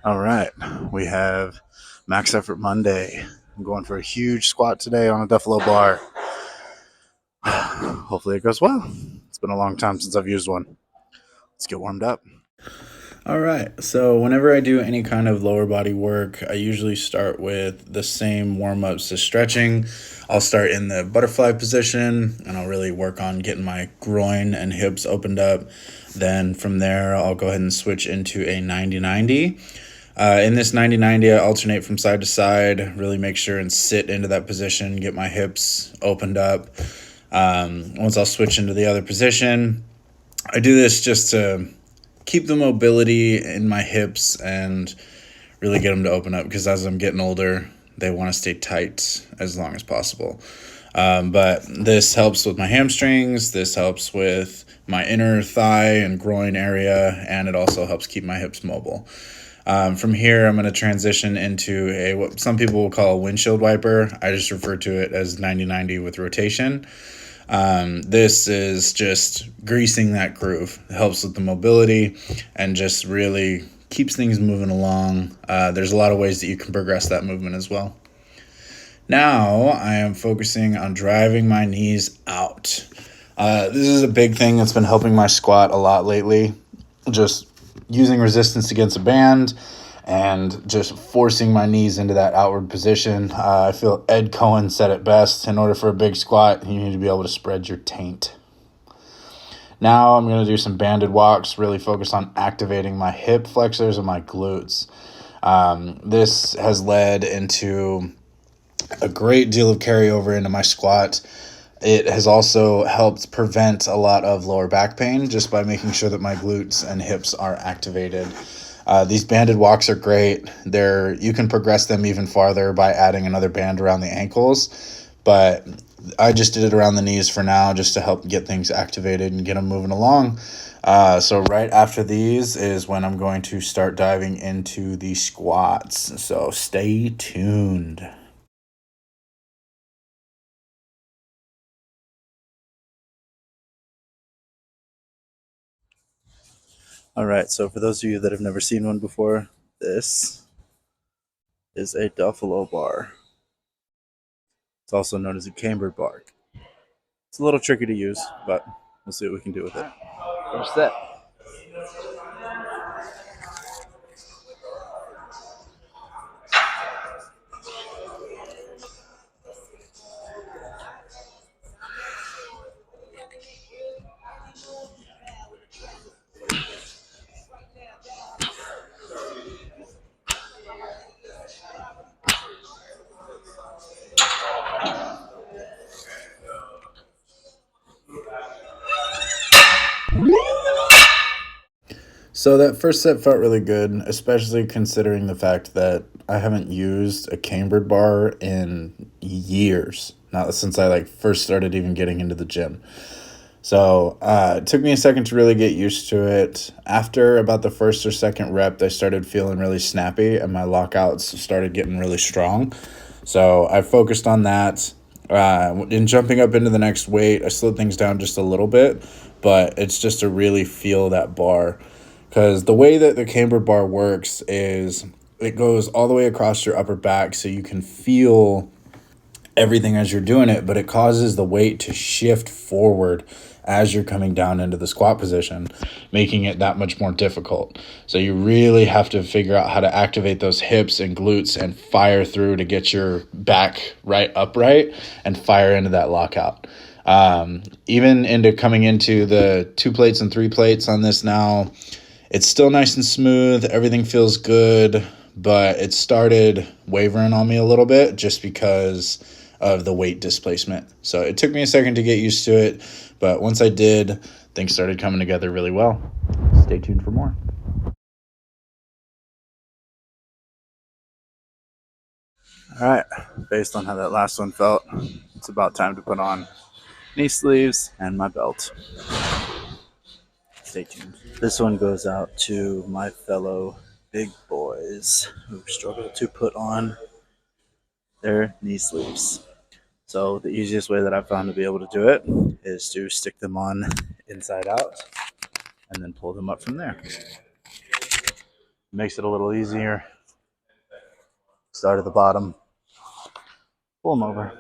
All right, we have Max Effort Monday. I'm going for a huge squat today on a Duffalo bar. Hopefully, it goes well. It's been a long time since I've used one. Let's get warmed up. All right. So, whenever I do any kind of lower body work, I usually start with the same warm ups as stretching. I'll start in the butterfly position and I'll really work on getting my groin and hips opened up. Then from there, I'll go ahead and switch into a 90-90. In this 90-90, I alternate from side to side, really make sure and sit into that position, get my hips opened up. Once I'll switch into the other position, I do this just to keep the mobility in my hips and really get them to open up because as I'm getting older, they want to stay tight as long as possible. But this helps with my hamstrings. This helps with my inner thigh and groin area, and it also helps keep my hips mobile. From here, I'm going to transition into what some people will call a windshield wiper. I just refer to it as 90-90 with rotation. This is just greasing that groove. It helps with the mobility and just really keeps things moving along. There's a lot of ways that you can progress that movement as well. Now I am focusing on driving my knees out. This is a big thing that's been helping my squat a lot lately. Just using resistance against a band and just forcing my knees into that outward position. I feel Ed Cohen said it best. In order for a big squat, you need to be able to spread your taint. Now I'm going to do some banded walks, really focus on activating my hip flexors and my glutes. This has led into a great deal of carryover into my squat. It has also helped prevent a lot of lower back pain just by making sure that my glutes and hips are activated. These banded walks are great. You can progress them even farther by adding another band around the ankles, but I just did it around the knees for now just to help get things activated and get them moving along. So right after these is when I'm going to start diving into the squats. So stay tuned. All right, so for those of you that have never seen one before, this is a Duffalo bar. It's also known as a Cambered bar. It's a little tricky to use, but we'll see what we can do with it. First set. So that first set felt really good, especially considering the fact that I haven't used a cambered bar in years. Not since I first started even getting into the gym. So it took me a second to really get used to it. After about the first or second rep, I started feeling really snappy and my lockouts started getting really strong. So I focused on that. In jumping up into the next weight, I slowed things down just a little bit, but it's just to really feel that bar. Because the way that the camber bar works is it goes all the way across your upper back so you can feel everything as you're doing it, but it causes the weight to shift forward as you're coming down into the squat position, making it that much more difficult. So you really have to figure out how to activate those hips and glutes and fire through to get your back right upright and fire into that lockout. Even into coming into the 2 plates and 3 plates on this now, it's still nice and smooth. Everything feels good, but it started wavering on me a little bit just because of the weight displacement. So it took me a second to get used to it, but once I did, things started coming together really well. Stay tuned for more. All right, based on how that last one felt, it's about time to put on knee sleeves and my belt. Stay tuned. This one goes out to my fellow big boys who struggle to put on their knee sleeves. So the easiest way that I've found to be able to do it is to stick them on inside out and then pull them up from there. Makes it a little easier. Start at the bottom, pull them over.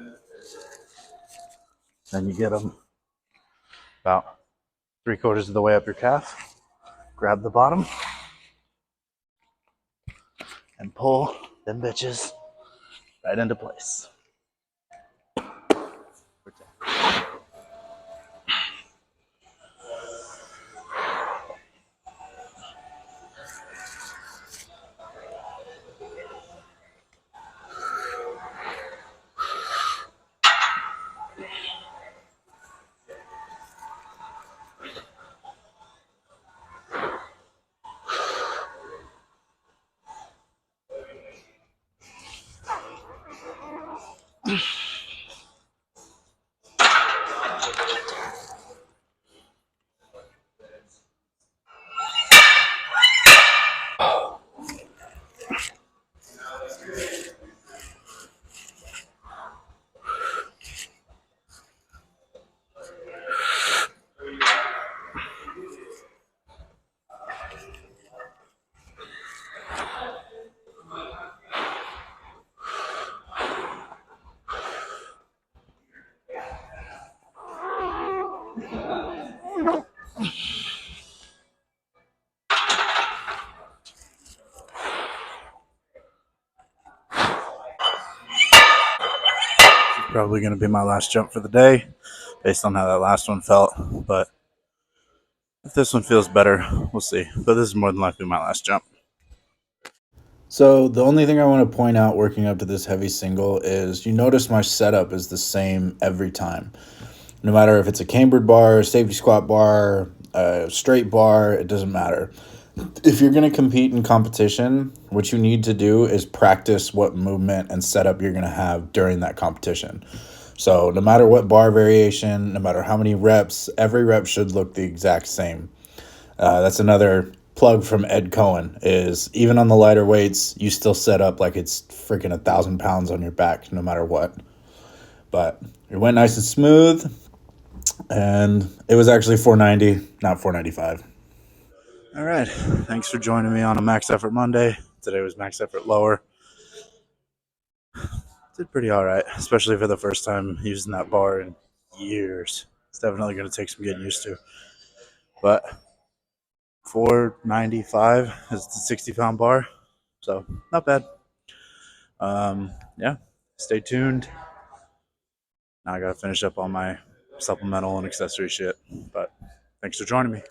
Then you get them about 3/4 of the way up your calf. Grab the bottom and pull them bitches right into place. Probably going to be my last jump for the day based on how that last one felt. But if this one feels better, we'll see. But this is more than likely my last jump. So the only thing I want to point out working up to this heavy single is you notice my setup is the same every time. No matter if it's a cambered bar, safety squat bar, a straight bar, it doesn't matter. If you're going to compete in competition, what you need to do is practice what movement and setup you're going to have during that competition. So no matter what bar variation, no matter how many reps, every rep should look the exact same. That's another plug from Ed Cohen is even on the lighter weights, you still set up like it's freaking 1,000 pounds on your back no matter what. But it went nice and smooth, and it was actually 490, not 495. All right. Thanks for joining me on a Max Effort Monday. Today was Max Effort Lower. Did pretty all right, especially for the first time using that bar in years. It's definitely going to take some getting used to. But 495 is the 60-pound bar, so not bad. Yeah, stay tuned. Now I got to finish up all my supplemental and accessory shit. But thanks for joining me.